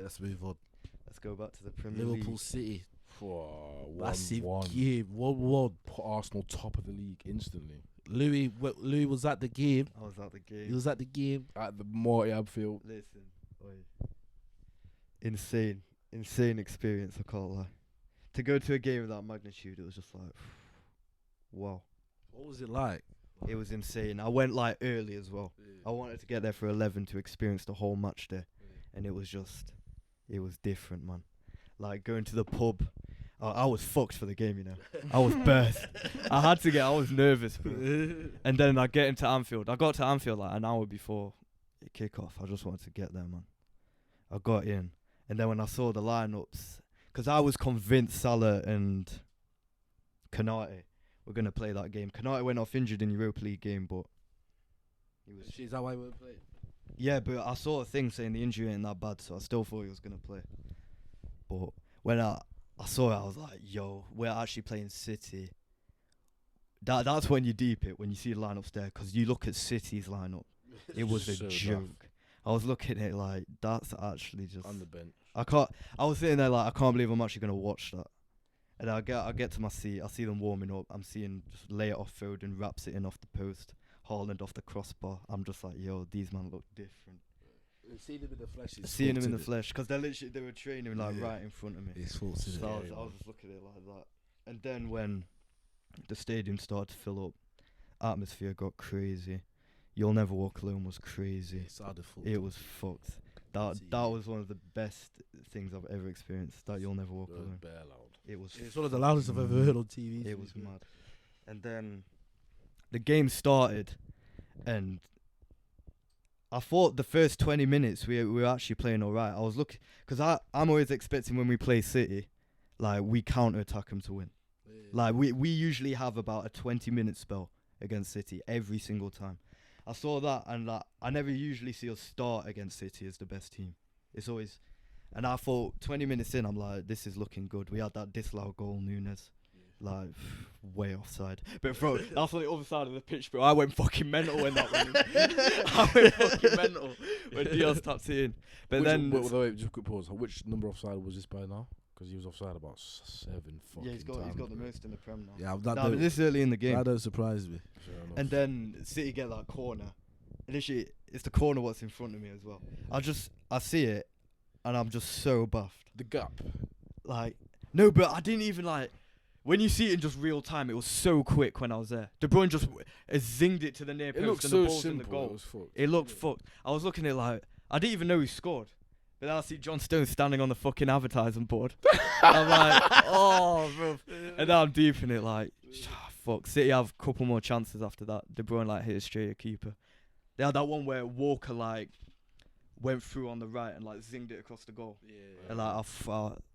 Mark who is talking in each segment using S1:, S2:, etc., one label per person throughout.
S1: Let's move on.
S2: Let's go back to the Premier
S1: Liverpool
S2: League.
S1: City. Massive
S3: 1-1.
S1: game. 1-1.
S3: Put Arsenal top of the league instantly.
S1: Louis was at the game.
S2: I was at the
S1: He
S2: game.
S1: was at the game.
S3: At the Morty Abfield.
S2: Listen, oi. Insane experience, I can't lie. To go to a game of that magnitude, it was just like, wow.
S1: What was it like?
S2: It was insane. I went like early as well. I wanted to get there for 11 to experience the whole match there. And it was different, man. Like going to the pub. I was fucked for the game, you know. I was burst. I was nervous, bro. And then I get into Anfield. I got to Anfield like an hour before kick-off. I just wanted to get there, man. I got in. And then when I saw the lineups, because I was convinced Salah and Konate were going to play that game. Konate went off injured in the Europa League game, but
S1: Is that why we were playing?
S2: yeah, but I saw a thing saying the injury ain't that bad, so I still thought he was going to play. But when I saw it, I was like, yo, we're actually playing City. That's when you deep it, when you see the lineups there, because you look at City's lineup. It was a
S3: So
S2: joke.
S3: rough.
S2: I was looking at it like, that's actually just...
S3: On the bench.
S2: I was sitting there like, I can't believe I'm actually going to watch that. And I get to my seat, I see them warming up. I'm seeing just lay it off Foden, wraps it in off the post, Haaland off the crossbar. I'm just like, yo, these men look different.
S1: Seeing them in the flesh.
S2: Seeing them in the flesh, because they were training like right in front of me.
S1: It's false,
S2: So I was just looking at it like that. And then when the stadium started to fill up, atmosphere got crazy. You'll Never Walk Alone was crazy. It was fucked. That was one of the best things I've ever experienced. That You'll Never Walk Alone.
S3: Bare loud.
S1: It's one of the loudest I've ever heard on TV.
S2: It was mad. And then the game started, and I thought the first 20 minutes we were actually playing all right. I was looking, because I'm always expecting when we play City, like, we counter-attack them to win. Like, we usually have about a 20-minute spell against City every single time. I saw that, and like, I never usually see us start against City as the best team. It's always... And I thought 20 minutes in, I'm like, this is looking good. We had that disallowed goal, Nunes. Like, way offside. But bro, that's on the other side of the pitch, bro. I went fucking mental when that went in. I went fucking mental when Diaz tapped it in. But then...
S3: Wait, just a quick pause. Which number offside was this by now? Because he was offside about 7 fucking
S2: Yeah, he's got the most in the Prem now.
S1: Yeah,
S2: but this early in the game.
S1: That don't surprise me.
S2: And then City get that corner. Initially, it's the corner what's in front of me as well. I see it, and I'm just so buffed.
S3: The gap.
S2: Like, no, but I didn't even like... When you see it in just real time, it was so quick when I was there. De Bruyne just zinged it to the near post,
S3: It looked
S2: and
S3: so
S2: the ball's in the
S3: simple.
S2: goal.
S3: It was fucked.
S2: It looked fucked. I was looking at it like... I didn't even know he scored. But then I see John Stones standing on the fucking advertising board. I'm like, oh, bro. And now I'm deep in it, like, fuck. City have a couple more chances after that. De Bruyne, like, hit it straight at keeper. They had that one where Walker, like, went through on the right and, like, zinged it across the goal.
S1: Yeah.
S2: And, like,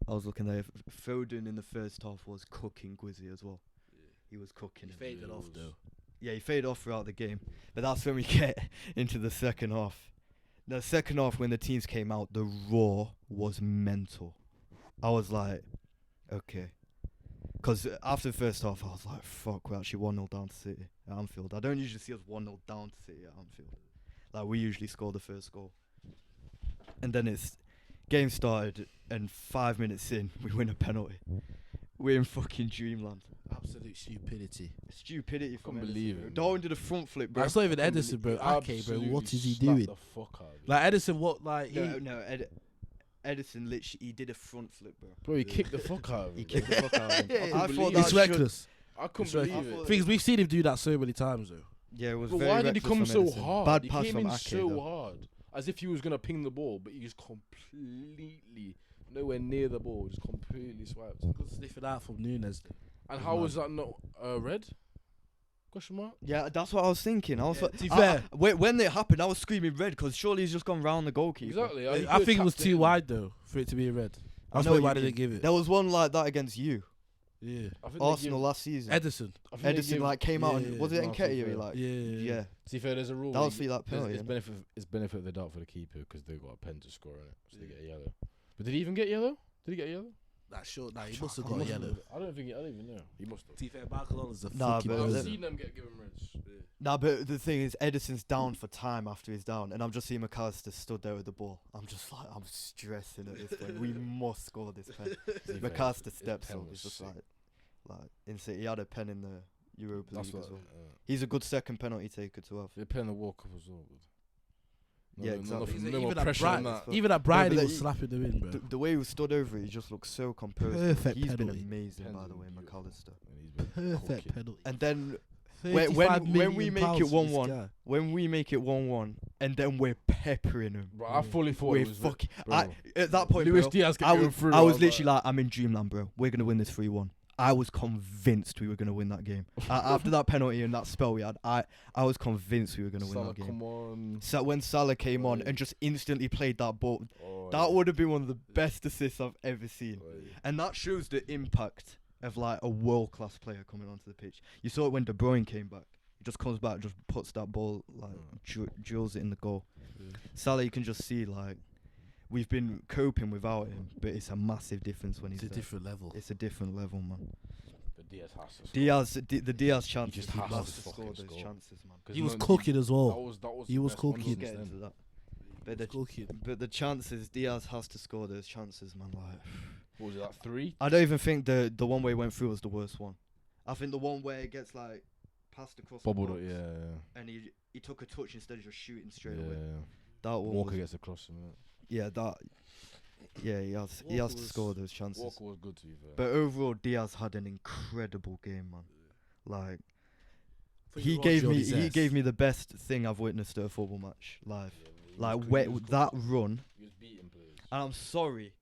S2: I was looking there. Foden in the first half was cooking Gwizzy as well.
S1: Yeah.
S2: He was cooking him.
S1: Faded off, though.
S2: Yeah, he faded off throughout the game. But that's when we get into the second half. The second half, when the teams came out, the roar was mental. I was like, okay. Because after the first half, I was like, fuck, we're actually 1-0 down to City at Anfield. I don't usually see us 1-0 down to City at Anfield. Like, we usually score the first goal. And then game started, and 5 minutes in, we win a penalty. We're in fucking dreamland.
S1: Absolute stupidity.
S2: Stupidity from
S3: Can't
S2: Edison,
S3: believe
S2: bro.
S3: it,
S2: Darwin did a front flip, bro.
S1: That's not even Edison, bro. Ake, bro. What is he doing?
S3: The fuck out of it.
S1: Like Edison, what? Like
S2: Edison literally, he did a front flip, bro.
S3: Bro, he kicked the fuck out of
S2: He
S3: it.
S2: kicked the fuck out of him. I thought
S1: It's
S2: that
S1: reckless.
S3: I couldn't
S1: It's reckless.
S3: believe it.
S1: Things we've seen him do that so many times, though.
S2: Yeah, it was
S3: But
S2: very
S3: why did he
S2: reckless
S3: come
S2: from
S3: so
S2: Edison.
S3: hard?
S2: Bad
S3: He
S2: pass
S3: came
S2: from
S3: in
S2: Ake,
S3: so
S2: though.
S3: hard. As if he was going to ping the ball, but he just completely nowhere near the ball, just completely swiped.
S1: Good sniffing out from Nunes.
S3: And how was that not red? Question mark?
S2: Yeah, that's what I was thinking. I was
S1: Yeah,
S2: like,
S1: to be fair-
S2: when it happened, I was screaming red because surely he's just gone round the goalkeeper.
S3: Exactly.
S1: I think it was too wide though for it to be a red.
S2: I
S1: That's
S2: know
S1: probably
S2: what
S1: why
S2: you
S1: they
S2: mean.
S1: didn't give it.
S2: There was one like that against you,
S1: Yeah.
S2: Arsenal last season.
S1: Edison.
S2: Edison like came out
S1: Yeah,
S2: and was it
S3: no,
S2: Nketiah?
S3: fair.
S2: Like
S1: Yeah.
S2: yeah,
S3: To be fair, there's a rule.
S2: that
S3: where
S2: was for that penalty.
S3: It's benefit of the doubt for the keeper because they got a pen to score in it, so they get a yellow. But did he even get yellow? Did he get a yellow?
S1: That short. Nah, he must have
S3: He
S1: got a
S3: must
S1: yellow.
S3: have- I don't even know. He must have.
S1: To be fair, Michael Oliver's a
S2: Nah,
S1: fucking
S2: but
S3: I've
S2: the-
S3: seen them get given reds.
S2: Nah, but the thing is, Edison's down for time after he's down, and I'm just seeing McAllister stood there with the ball. I'm just like, I'm stressing at this point. We must score this pen. McAllister steps
S3: pen
S2: up.
S3: was
S2: He's just
S3: sick.
S2: like insane. He had a pen in the Europa
S3: That's
S2: League
S3: what.
S2: as well. He's a good second penalty taker to have.
S3: They're playing the World Cup as well.
S2: Yeah, exactly.
S3: No
S1: Even
S3: more
S1: at
S3: pressure on
S1: Brighton,
S3: that.
S1: even at Brighton,
S2: but
S1: he was
S2: he-
S1: slapping them in, bro.
S2: The way he stood over it, he just looked so composed.
S1: Perfect
S2: He's been
S1: penalty.
S2: amazing, by the
S3: Pen's
S2: way,
S3: been beautiful.
S2: McAllister.
S3: And he's been
S1: Perfect
S3: cooking.
S1: penalty.
S2: And then
S1: 35
S2: when we
S1: million
S2: make it
S1: pounds for this
S2: 1-1,
S1: guy.
S2: when we make it 1-1, and then we're peppering him.
S3: Bro, I fully thought
S2: We're
S3: it was
S2: fucking.
S3: bro.
S2: At that point,
S3: Luis
S2: bro,
S3: Diaz
S2: I
S3: getting
S2: was,
S3: through.
S2: I was literally like, I'm in dreamland, bro. We're gonna win this 3-1. I was convinced we were gonna win that game. After that penalty and that spell we had, I was convinced we were gonna win
S3: Salah,
S2: that game.
S3: come on.
S2: So when Salah came on
S3: Oi.
S2: and just instantly played that ball,
S3: Oh,
S2: that would have been one of the best assists I've ever seen.
S3: Oi.
S2: And that shows the impact of like a world class player coming onto the pitch. You saw it when De Bruyne came back. He just comes back, just puts that ball like drills it in the goal. Salah, you can just see like we've been coping without him, but it's a massive difference when he's
S1: It's a
S2: there.
S1: different level.
S2: It's a different level, man.
S3: But Diaz has to score.
S2: The Diaz chances,
S3: just
S2: he
S3: has
S2: has
S3: to
S2: to
S3: fucking
S2: score those
S3: score.
S2: chances, man.
S3: 'Cause
S1: He was
S3: no-
S1: cooking as
S3: That
S1: well.
S3: was
S1: He
S3: the
S1: was
S3: best one
S1: cooking.
S2: We'll
S3: since
S2: get into
S3: then.
S2: that.
S1: He
S2: But
S1: was cooking.
S2: But the chances Diaz has to score those chances, man. Like,
S3: What was it, like 3?
S2: I don't even think the one where he went through was the worst one. I think the one where it gets like passed across
S3: Bobbled
S2: the
S3: it,
S2: box
S3: yeah.
S2: and he took a touch instead of just shooting straight
S3: Yeah.
S2: away. That one
S3: Walker
S2: was,
S3: gets across him. innit?
S2: yeah, that yeah, he has
S1: Walker
S2: to
S1: was-
S2: score those chances.
S3: Walker was good to be fair.
S2: But overall, Diaz had an incredible game, man. Like
S1: I think
S2: he
S1: Roger
S2: gave
S1: on
S2: me
S1: his
S2: he
S1: ass.
S2: gave me the best thing I've witnessed at a football match live.
S3: Yeah, he was
S2: Like
S3: good,
S2: where
S3: he was
S2: that
S3: good.
S2: run,
S3: He was beating players.
S2: and I'm sorry.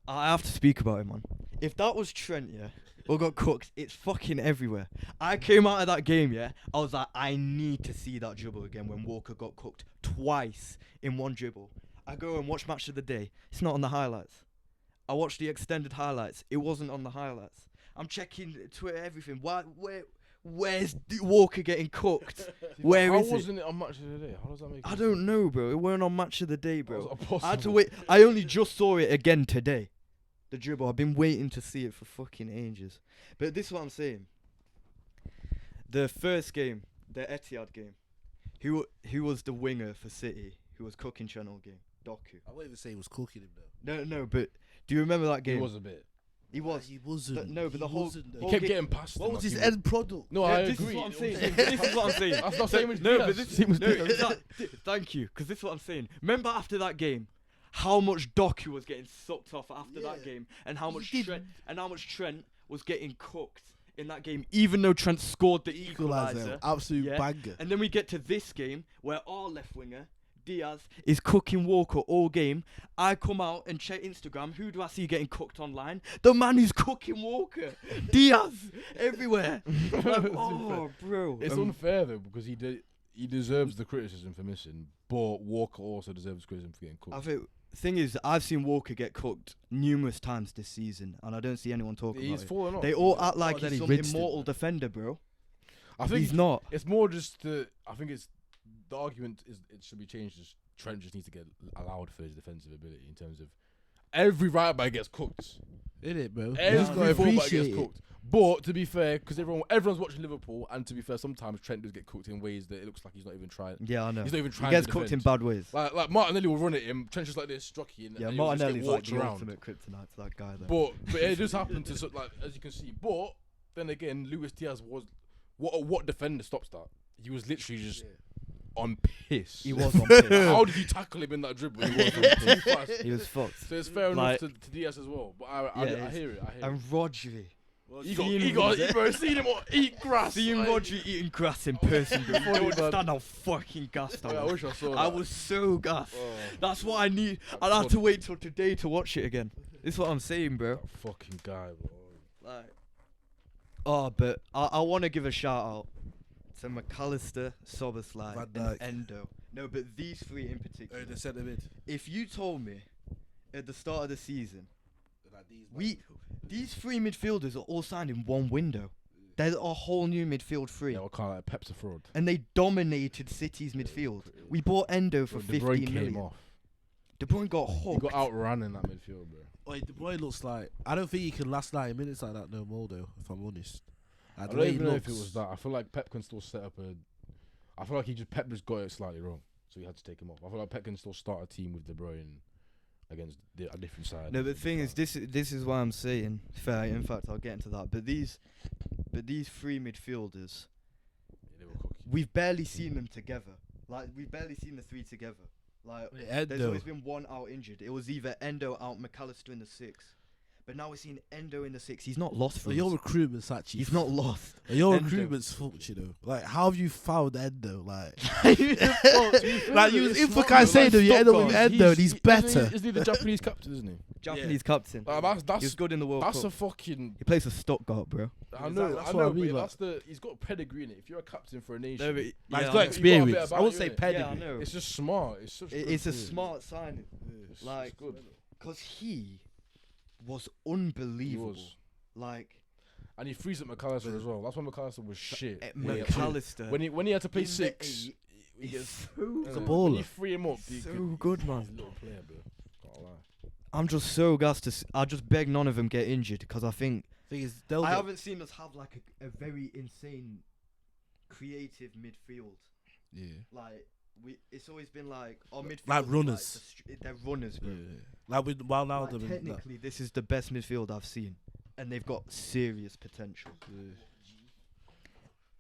S2: I have to speak about it, man. If that was Trent, yeah, or got cooked, it's fucking everywhere. I came out of that game, yeah, I was like, I need to see that dribble again when Walker got cooked twice in one dribble. I go and watch Match of the Day. It's not on the highlights. I watched the extended highlights. It wasn't on the highlights. I'm checking Twitter, everything. Where's Walker getting cooked? Where
S3: How
S2: is it?
S3: wasn't it on Match of the Day? How does that make
S2: I
S3: sense?
S2: don't know, bro. It weren't on Match of the Day,
S3: How
S2: bro.
S3: is that
S2: I had to
S3: possible?
S2: wait. I only just saw it again today. The dribble. I've been waiting to see it for fucking ages. But this is what I'm saying. The first game, the Etihad game, who was the winger for City? Who was cooking Channel game? Doku.
S1: I won't even say he was cooking him though.
S2: No. But do you remember that
S3: He
S2: game?
S3: was a bit.
S2: He was.
S1: He wasn't.
S2: No, but the
S1: He
S2: whole-
S1: wasn't, though.
S3: He
S2: Whole
S3: kept
S2: ga-
S3: getting past
S1: What
S3: him,
S1: was
S3: like
S1: his
S3: he
S1: end product?
S3: No,
S2: Yeah,
S3: I
S2: this
S3: agree.
S2: is what I'm
S3: It
S2: saying.
S3: was-
S2: This is what I'm saying.
S3: That's not
S2: So-
S3: same with
S2: no,
S3: Diaz.
S2: but this
S3: Same with
S2: no,
S3: Diaz.
S2: thank you, because this is what I'm saying. Remember after that game, how much Doku was getting sucked off after that
S1: Yeah.
S2: game, and how
S1: He
S2: much
S1: did.
S2: Trent was getting cooked in that game, even though Trent scored the equalizer.
S1: Equalizer, absolute
S2: yeah.
S1: banger.
S2: And then we get to this game where our left winger Diaz is cooking Walker all game. I come out and check Instagram. Who do I see getting cooked online? The man who's cooking Walker, Diaz, everywhere. Like, oh, bro.
S3: It's unfair though because he deserves the criticism for missing, but Walker also deserves criticism for getting cooked.
S2: I think thing is, I've seen Walker get cooked numerous times this season, and I don't see anyone talking
S3: He's
S2: about it.
S3: fallen off.
S2: They all act like
S1: then
S2: he's
S1: he
S2: some
S1: rinsed it,
S2: immortal
S1: man.
S2: defender, bro.
S3: I think
S2: He's not.
S3: it's more just I think it's the argument is it should be changed. Just Trent just needs to get allowed for his defensive ability in terms of every right back gets cooked.
S1: In it, bro.
S3: Every fullback
S1: appreciate
S3: gets
S1: it.
S3: cooked. But to be fair, because everyone's watching Liverpool, and to be fair, sometimes Trent does get cooked in ways that it looks like he's not even trying.
S2: Yeah, I know.
S3: He's not even
S2: He
S3: trying.
S2: gets
S3: to
S2: cooked in
S3: defend.
S2: bad ways.
S3: Like Martinelli will run at him. Trent's just like this, strucky, and
S2: Yeah,
S3: and he'll just get
S2: Martinelli's like
S3: walked
S2: the
S3: around.
S2: ultimate kryptonite to that guy, though.
S3: But it just happened to like as you can see. But then again, Luis Diaz was what defender stops that? He was literally just on piss.
S2: He was on piss.
S3: How did you tackle him in that dribble? He was too fast.
S2: He was fucked.
S3: So it's fair
S2: Like-
S3: enough to Diaz as well. But I
S2: it's-
S3: hear it. I hear it.
S2: And Rodri.
S3: Bro, seen him eat grass.
S2: Seeing
S3: like-
S2: Rodri eating grass in person, bro, you
S3: Funny,
S2: don't
S3: man.
S2: understand how fucking gassed I
S3: Yeah, I
S2: was.
S3: wish I saw that.
S2: I was so gassed.
S3: Oh,
S2: That's what I need. I'll have to wait till today to watch it again. This is what I'm saying, bro.
S3: that fucking guy, bro.
S2: Like, but I want to give a shout out to McAllister, Soboslai,
S1: Van
S2: and
S1: Dijk.
S2: Endo. No, but these three in particular.
S1: The centre mid.
S2: If you told me at the start of the season,
S1: Like these
S2: these three midfielders are all signed in one window. They're a whole new midfield three.
S3: Yeah, what kind of like Pep's a fraud.
S2: And they dominated City's midfield. We bought Endo for
S3: Bro, De Bruyne
S2: 15 million.
S3: came off.
S2: De Bruyne got
S3: He
S2: hooked.
S3: got outrun in that midfield, bro.
S1: Wait, De Bruyne looks like I don't think he can last 90 minutes like that no more though. If I'm honest,
S3: I don't even know if it was that. I feel like Pep can still set up a. I feel like Pep just got it slightly wrong, so he had to take him off. I feel like Pep can still start a team with De Bruyne against a different side.
S2: No, but the thing is, this is why I'm saying. Fair. In fact, I'll get into that. But these three midfielders,
S3: They were cooking.
S2: we've barely seen them together. Like we've barely seen the three together. Like there's always been one out injured. It was either Endo out, McAllister in the 6. But now we're seeing Endo in the 6. He's not lost for
S1: But
S2: us.
S1: your recruitment's actually.
S2: He's not lost.
S1: Your
S2: Endo.
S1: recruitment's fucked, you know. Like, how have you found Endo? Like,
S2: Like
S1: you was in for
S3: It's
S1: Caicedo, you end up with
S3: Stuttgart.
S1: Endo, and he's better.
S3: Isn't he the Japanese captain, isn't he?
S2: Japanese captain.
S3: That's
S2: He's good in the World
S3: that's
S2: Cup.
S3: a fucking.
S2: He plays for Stuttgart, bro.
S3: I know,
S1: That's
S3: I
S1: what
S3: know,
S1: I mean,
S3: but
S1: like-
S3: that's the. He's got pedigree in it. If you're a captain for a nation,
S2: No, but
S1: Like,
S2: yeah,
S1: he's
S2: I
S1: got
S2: know.
S1: experience. I
S3: about
S1: would
S3: you,
S1: say
S3: innit?
S1: pedigree.
S2: Yeah, I know.
S3: it's just smart. It's such.
S2: It's a
S3: good.
S2: smart signing.
S3: It's
S2: Like,
S3: good.
S2: because he was unbelievable. Like,
S3: And he frees up McAllister as well. That's when McAllister was shit.
S2: McAllister.
S3: When he had to play
S2: in the
S3: 6,
S2: eight,
S3: he gets
S1: He's a
S3: when
S1: baller.
S3: you free him up,
S2: He's
S3: you
S2: so
S3: could-
S2: good, man.
S3: He's a little player, bro. Can't lie.
S2: I'm just so gassed to I just beg none of them get injured because I think
S1: Thing is, they'll
S2: I
S1: get-
S2: haven't seen us have like a very insane creative midfield.
S1: Yeah.
S2: Like it's always been like our midfield
S1: Like
S2: is
S1: runners.
S2: they're runners, bro.
S1: Yeah. Like with Ronaldo
S2: Like,
S1: and that.
S2: technically, this is the best midfield I've seen, and they've got serious potential.
S1: Yeah.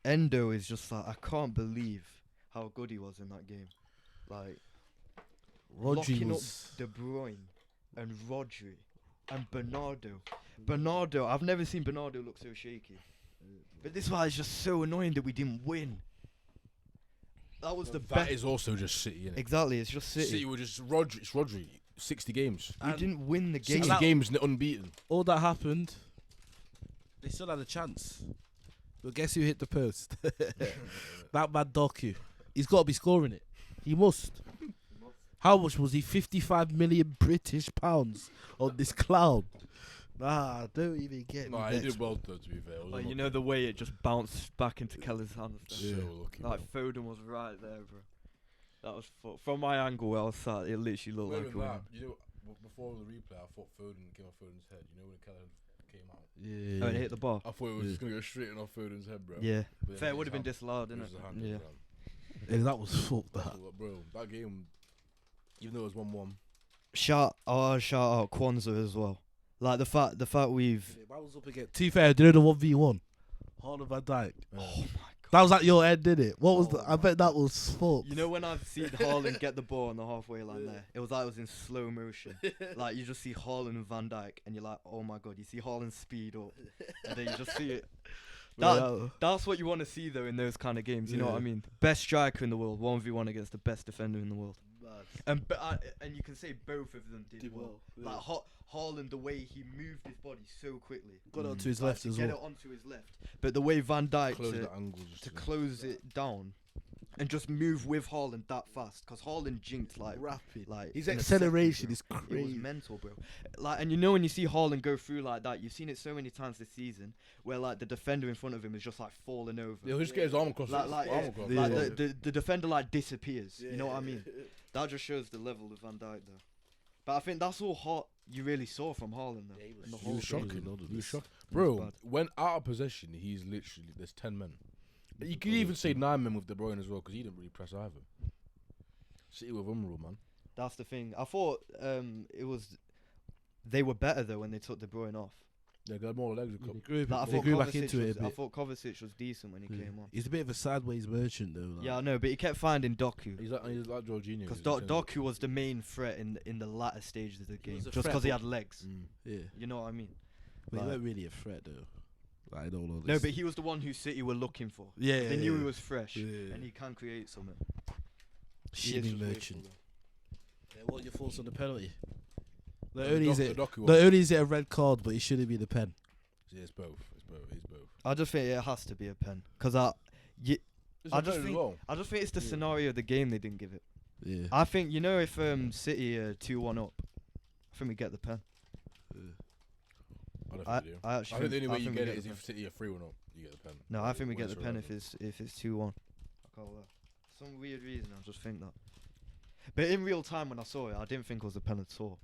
S2: Endo is just like I can't believe how good he was in that game. Like
S1: Rodri
S2: locking
S1: was.
S2: up De Bruyne and Rodri and Bernardo. Bernardo, I've never seen Bernardo look so shaky. But this is why it's just so annoying that we didn't win. That was the
S3: That
S2: best.
S3: is also just City, innit?
S2: Exactly, it's just City.
S3: City were just Rodri. It's Rodri. 60 games.
S2: We
S1: And
S2: didn't win the game.
S3: 60 games unbeaten.
S1: All that happened, they still had a chance. But guess who hit the post? That man Doku. He's got to be scoring it. He must. How much was he? 55 million British pounds on this clown. Nah, don't even get me.
S3: No, he
S1: next.
S3: did well though, to be fair. It was
S2: Like, you
S3: unlucky.
S2: know the way it just bounced back into Keller's hands.
S3: So
S1: Yeah.
S3: lucky.
S2: Like
S3: bro.
S2: Foden was right there, bro. That was from my angle where I was sat. It literally looked
S3: More
S2: like a
S3: than
S2: winner.
S3: that, you know, before the replay, I thought Foden came off Foden's head. You know when Keller came out,
S1: Yeah.
S2: Oh, and it hit the bar.
S3: I thought it was
S1: Yeah.
S3: just gonna go straight in off Foden's head, bro.
S2: Yeah,
S3: But then
S2: fair
S3: it
S2: would have been
S3: was
S2: disallowed,
S3: hand-
S2: innit?
S3: it was a hand,
S2: Yeah.
S3: it was a hand.
S1: Yeah, that was fucked. That.
S3: But, bro, that game, even though it was 1-1,
S2: Shout out Kwanzaa as well. Like the fact we've.
S1: I was up against. To be fair, do you know the 1v1? Haaland Van Dijk.
S2: Oh my god.
S1: That was at your end, didn't it? What was
S2: Oh
S1: the? I bet that was fucked.
S2: You know when I've seen Haaland get the ball on the halfway line there, it was like it was in slow motion. Like you just see Haaland and Van Dijk, and you're like, oh my god, you see Haaland speed up, and then you just see it. That's what you want to see though in those kind of games. You know what I
S1: Yeah.
S2: mean? Best striker in the world, 1v1 against the best defender in the world. And you can say both of them did well. Like Haaland, the way he moved his body so quickly,
S1: Got onto his
S2: like,
S1: left
S2: to
S1: as
S2: get
S1: well.
S2: it onto his left. But the way Van Dijk
S3: close
S2: to
S3: the angle just
S2: to close it down and just move with Haaland that fast, because Haaland jinked like
S1: Rapid.
S2: like
S1: His
S2: in a
S1: acceleration
S2: second,
S1: is
S2: bro. It was
S1: crazy.
S2: mental, bro. Like, and you know when you see Haaland go through like that, you've seen it so many times this season, where like the defender in front of him is just like falling over.
S3: He'll just get his arm across.
S2: Like
S3: arm across.
S1: Yeah.
S2: like the defender like disappears. You know what I mean? That just shows the level of Van Dijk though. But I think that's all you really saw from Haaland though.
S1: Yeah,
S2: in the
S3: He
S2: whole
S3: was
S2: game.
S3: shocking. He was shocking.
S2: He was
S3: Bro,
S2: bad.
S3: when out of possession, he's literally, there's 10 men. You could even say 9 men with De Bruyne as well, because he didn't really press either. City were vulnerable, man.
S2: That's the thing. I thought they were better though when they took De Bruyne off.
S3: They got more legs.
S1: They grew,
S2: Like, I
S1: they
S2: thought
S1: grew back
S2: Kovacic
S1: into it a
S2: I
S1: bit.
S2: thought Kovacic was decent when he
S1: Yeah.
S2: came on.
S1: He's a bit of a sideways merchant though. Like.
S2: Yeah, I know, but he kept finding Doku.
S3: He's like Jorginho.
S2: Because
S3: he's just
S2: Doku was the main threat in the latter stages of the game,
S1: was a
S2: just
S1: threat,
S2: because he
S1: but-
S2: had legs.
S1: Yeah.
S2: You know what I mean?
S1: But he
S2: Like-
S1: weren't really a threat though. Like, I don't know.
S2: No, but he was the one who City were looking for.
S1: Yeah.
S2: They knew he was fresh,
S1: Yeah.
S2: and he can create something. He is
S1: shimmy
S2: just
S1: merchant.
S2: wasteful,
S1: Yeah, what are your thoughts on the penalty?
S3: The
S1: Not only is
S3: Doku-
S1: it
S3: the Doku
S1: not
S3: one.
S1: only is it a red card, but it shouldn't be the pen.
S3: Yeah, it's both. It's both.
S2: though. I just think it has to be a pen, because
S3: It's
S2: I
S3: a
S2: just
S3: pen as
S2: think-
S3: well.
S2: I just think it's the
S3: Yeah.
S2: scenario of the game they didn't give it.
S1: Yeah.
S2: I think, you know, if City 2-1 up, I think we get the pen.
S3: I don't
S2: I
S3: think they do.
S2: actually
S3: I think the only way you
S2: we
S3: get it
S2: the
S3: is
S2: pen.
S3: if City are 3-1 up, you get the pen.
S2: No, I think we
S3: When
S2: get the
S3: it's
S2: pen
S3: relevant.
S2: if it's 2-1. I can't lie. Some weird reason, I just think that. But in real time, when I saw it, I didn't think it was a pen at all.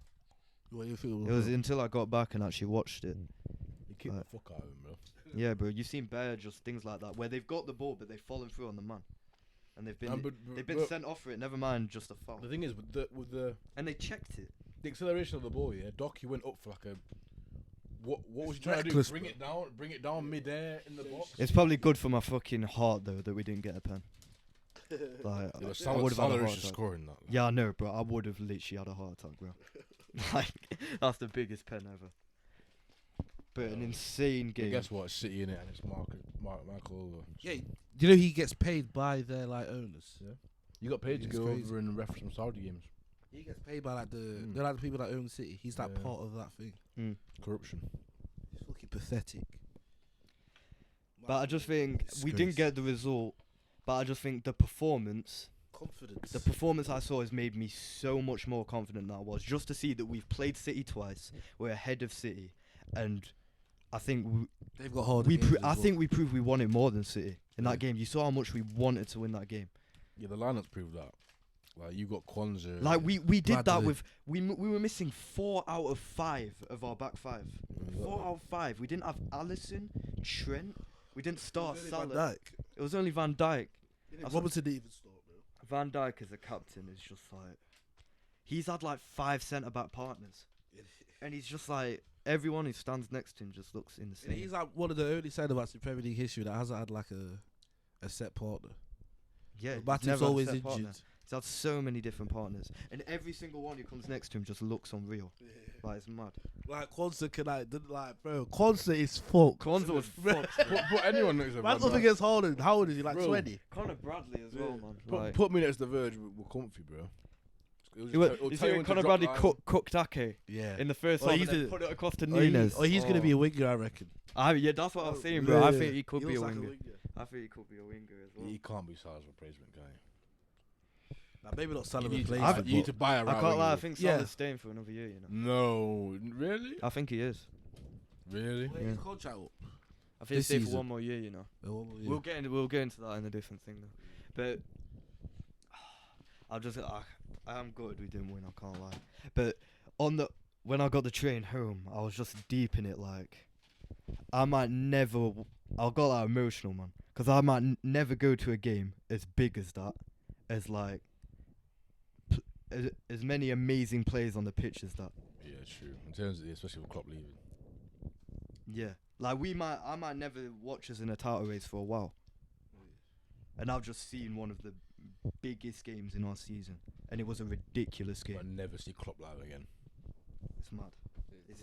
S1: What do you think?
S2: It was until I got back and actually watched it.
S3: You kick the fuck out of him, bro.
S2: Yeah, bro. You've seen bare just things like that where they've got the ball but they've fallen through on the man, and they've been sent off for it. Never mind, just a foul.
S3: The thing is with the
S2: and they checked it.
S3: The acceleration of the ball, yeah. Doc, he went up for like a. What was he trying to
S1: reckless,
S3: do? Bring it down mid-air in the box.
S2: It's probably good for my fucking heart though that we didn't get a pen. Like,
S3: Yeah,
S2: I would have had a heart attack.
S3: scoring that.
S2: Yeah, I know, bro. I would have literally had a heart attack, bro. Like, that's the biggest pen ever. But an insane game.
S3: Guess what? It's City in it, and it's Michael.
S1: Yeah, do you know he gets paid by their like owners?
S3: Yeah. You got paid to
S1: It's
S3: go
S1: crazy.
S3: over and ref some Saudi games.
S1: He gets paid by like they're like the people that own the city. He's like
S3: Yeah.
S1: part of that thing.
S3: Corruption.
S1: It's fucking pathetic.
S2: But I just think we didn't
S1: Disgrace.
S2: get the result. But I just think the performance I saw has made me so much more confident than I was. Just to see that we've played City twice, we're ahead of City, and I think
S1: They've got hard.
S2: I think we proved we wanted more than City in that game. You saw how much we wanted to win that game.
S3: Yeah, the lineups proved that. Like you got Kwanzaa.
S2: Like we did that
S1: Bradley.
S2: with we were missing 4 out of 5 of our back 5. 4 out of 5. We didn't have Alisson, Trent. We didn't start Salah.
S1: Van Dijk.
S2: It was only Van Dijk.
S1: Robertson didn't even start, bro.
S2: Van Dijk as a captain is just like, he's had like 5 centre back partners, and he's just like, everyone who stands next to him just looks insane.
S1: He's like one of the only centre backs in Premier League history that hasn't had like a set partner.
S2: Yeah, he's
S1: Matip's
S2: never had a
S1: always
S2: set
S1: injured.
S2: partner. He's had so many different partners, and every single one who comes next to him just looks unreal. Like, it's mad.
S1: Like Kwanzaa can like bro. Kwanzaa is fucked.
S2: Kwanzaa was fucked. bro.
S3: But anyone knows
S1: Man's up against Haaland. How old is he? Like
S3: Bro.
S1: 20.
S2: Conor Bradley as well, man. Like,
S3: Put me next to the Verge. We're comfy, bro.
S2: you see when Conor Bradley cooked Ake
S1: Yeah.
S2: in the first
S1: Oh,
S2: half,
S1: he's
S2: and then
S1: a-
S2: put it across to
S1: Or,
S2: Nunes.
S1: he's gonna be a winger, I reckon.
S2: Yeah, that's what I was saying, bro. I think he could be a
S1: looks like
S2: winger. I think he could be a winger as well.
S3: He can't be Salah's replacement guy.
S1: Like, maybe not
S3: You
S1: Salah
S3: need,
S1: replacement.
S3: you need to buy a
S2: I
S3: right
S2: can't lie. I
S3: winger.
S2: think
S1: Yeah.
S2: Salah's staying for another year. You know.
S3: No, really?
S2: I think he is.
S3: Really?
S1: Wait,
S2: Yeah.
S1: his contract up.
S2: I think
S1: This
S2: he's staying for
S1: season.
S2: 1 more year. You know.
S1: Yeah.
S2: We'll get into that in a different thing though. But I am good we didn't win, I can't lie. But when I got the train home, I was just deep in it. Like, I got like emotional, man, because I might never go to a game as big as that, as like as many amazing players on the pitch as that.
S3: Yeah, true. In terms of, especially with Klopp leaving.
S2: Yeah, like I might never watch us in a title race for a while, and I've just seen one of the biggest games in our season, and it was a ridiculous game.
S3: But never see Klopp live again.
S2: It's mad.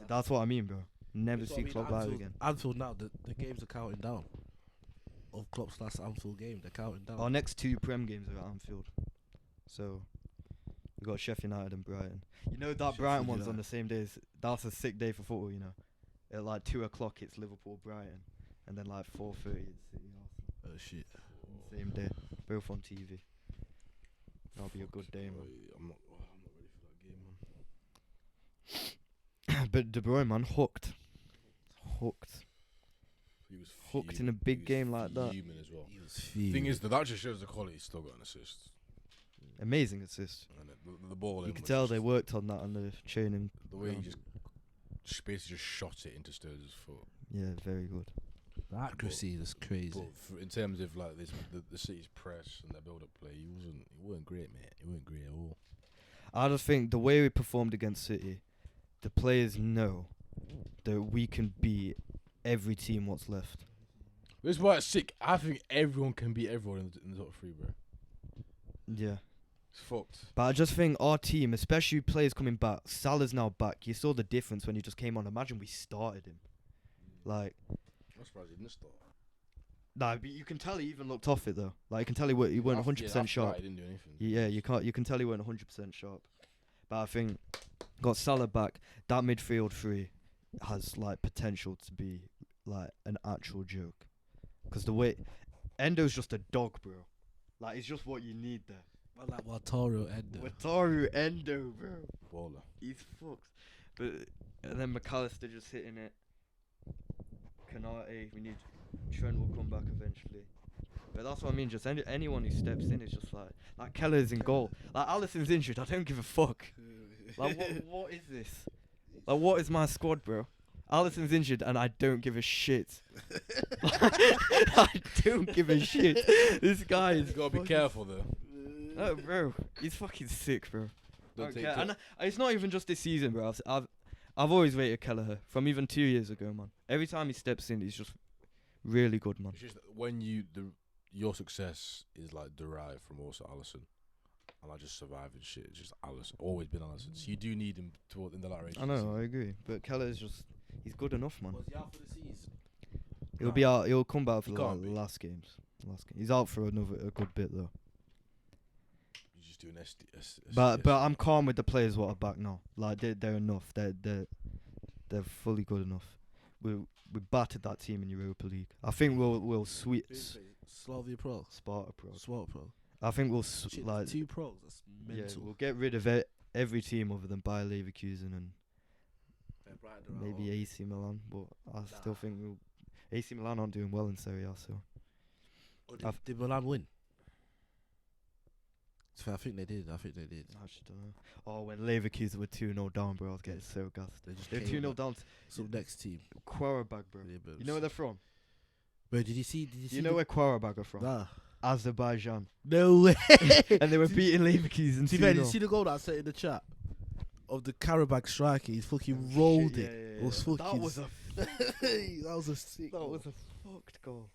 S2: That's what I mean, bro. Never
S1: That's what
S2: see
S1: I mean,
S2: Klopp live again.
S1: Anfield now, the games are counting down. Of Klopp's last Anfield game, they're counting down.
S2: Our next 2 Prem games are at Anfield, so we got Sheffield United and Brighton. You know that
S1: Sheffield
S2: Brighton one's on
S1: United.
S2: the same day. That's a sick day for football. You know, at like 2 o'clock it's Liverpool Brighton, and then like 4:30 it's City Arsenal.
S1: Oh shit.
S2: Same day, both on TV. That'll be a good day, man.
S3: I'm not ready for that game, man.
S2: But De Bruyne, man, hooked.
S3: He was
S2: Hooked in a
S3: fuming.
S2: big
S3: He was
S2: game like that.
S3: fuming as well.
S1: He was
S3: Thing is, that just shows the quality. He's still got an assist.
S2: Amazing assist.
S3: And the ball.
S2: You
S3: in
S2: could
S3: was
S2: tell
S3: just-
S2: they worked on that on the training.
S3: The way he
S2: ground.
S3: basically just shot it into Sturridge's foot.
S2: Yeah, very good.
S1: The accuracy is crazy.
S3: But in terms of like the City's press and their build-up play, he wasn't great, mate. He wasn't great at all.
S2: I just think the way we performed against City, the players know that we can beat every team what's left.
S3: This is why it's sick. I think everyone can beat everyone in the top 3, bro.
S2: Yeah.
S3: It's fucked.
S2: But I just think our team, especially players coming back, Salah's now back. You saw the difference when he just came on. Imagine we started him. Like,
S3: I'm surprised he didn't start.
S2: nah, but you can tell he even looked off it though. Like, you can tell he weren't 100% sharp.
S3: He didn't do anything.
S2: Yeah, you can tell he weren't 100% sharp. But I think got Salah back. That midfield 3 has like potential to be like an actual joke. Because the way Endo's just a dog, bro. Like, it's just what you need there.
S1: Man, like Wataru Endo.
S2: Wataru Endo, bro.
S3: Baller.
S2: He's fucked. But and then McAllister just hitting it. Kanate, we need Trent will come back eventually. But that's what I mean. Just anyone who steps in is just like Keller's in goal. Like Alisson's injured. I don't give a fuck. Like what is this? Like what is my squad, bro? Alisson's injured and I don't give a shit. I don't give a shit. This guy is.
S3: You gotta be careful though.
S2: No, bro, he's fucking sick, bro.
S3: Don't
S2: Okay,
S3: take
S2: and it's not even just this season, bro. I've always rated Kelleher from even 2 years ago, man. Every time he steps in, he's just really good, man.
S3: It's just that when your success is like derived from also Alisson, and like just surviving shit. It's just Alisson, always been Alisson. So you do need him in the latter age.
S2: I know, I agree, but Kelleher's he's good enough, man.
S1: Was he out for the season?
S2: He'll be out. He'll come back for
S3: He
S2: the
S3: can't be.
S2: last games. He's out for a good bit though.
S3: You just do an SD.
S2: But I'm calm with the players what are back now. Like they're enough. They're fully good enough. We battered that team in Europa League. I think we'll sweep
S1: Slavia Prague.
S2: Sparta Prague.
S1: Sparta Prague.
S2: I think we'll
S1: Shit,
S2: like
S1: 2 Pragues. That's
S2: yeah,
S1: mental.
S2: we'll get rid of every team other than Bayer Leverkusen and maybe AC Milan. But I still think AC Milan aren't doing well in Serie A. So
S1: Did Milan win? I think they did.
S2: I just don't know. Oh, when Leverkusen were 2-0 down, bro, I was getting so gassed. They're 2-0 down.
S1: So next team.
S2: Quarabag, bro.
S1: Yeah,
S2: You know where they're from?
S1: Bro, did you see?
S2: You know where Quarabag are from?
S1: Nah.
S2: Azerbaijan.
S1: No way.
S2: And they were beating Leverkusen 2-0.
S1: Did you see the goal that I sent in the chat of the Karabakh striker? He fucking rolled it.
S2: Yeah.
S1: It was fucking.
S2: That was a
S1: that was a sick.
S2: that
S1: goal.
S2: was a fucked goal.